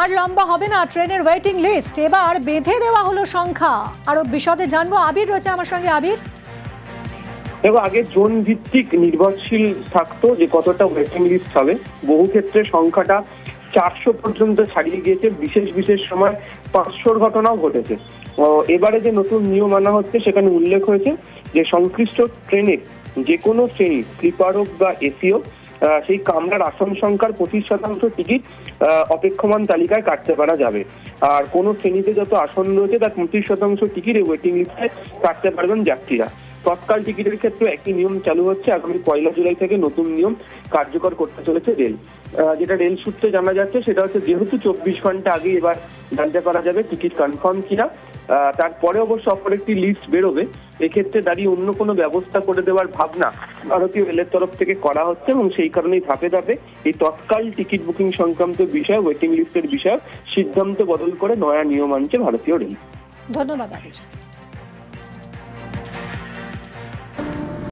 আর লম্বা হবে না ট্রেনের ওয়েটিং লিস্ট, এবার বেঁধে দেওয়া হলো সংখ্যা। আরো বিশদে জানবো, আবির রয়েছে আমার সঙ্গে। আবির, দেখো, আগে জোন ভিত্তিক নির্ভরশীল থাকতো যে কতটা ওয়েটিং লিস্ট হবে। বহু ক্ষেত্রে সংখ্যাটা 400 পর্যন্ত ছাড়িয়ে গিয়েছে, বিশেষ বিশেষ সময় 500-র ঘটনাও ঘটেছে। এবারে যে নতুন নিয়ম আনা হচ্ছে সেখানে উল্লেখ হয়েছে যে সংশ্লিষ্ট ট্রেনের যে কোনো শ্রেণী, স্লিপার হোক বা এসি হোক, সেই কামরার আসন সংখ্যার 25% টিকিট অপেক্ষমান তালিকায় কাটতে পারা যাবে। আর কোন শ্রেণীতে যত আসন রয়েছে তার 25% টিকিট এই ওয়েটিং লিস্টে কাটতে পারবেন যাত্রীরা। তৎকাল টিকিটের ক্ষেত্রে একই নিয়ম চালু হচ্ছে। আগামী 1 জুলাই থেকে নতুন নিয়ম কার্যকর করতে চলেছে রেল। যেটা রেল সূত্রে জানা যাচ্ছে সেটা হচ্ছে, যেহেতু 24 ঘন্টা আগে এবার জানতে পারা যাবে টিকিট কনফার্ম কিনা, তারপরে অবশ্য অপর একটি লিস্ট বেরোবে। এক্ষেত্রে দাঁড়িয়ে অন্য কোনো ব্যবস্থা করে দেওয়ার ভাবনা ভারতীয় রেলের তরফ থেকে করা হচ্ছে এবং সেই কারণেই ধাপে ধাপে এই তৎকাল টিকিট বুকিং সংক্রান্ত বিষয়, ওয়েটিং লিস্টের বিষয় সিদ্ধান্ত বদল করে নয়া নিয়ম আনছে ভারতীয় রেল। ধন্যবাদ আবির।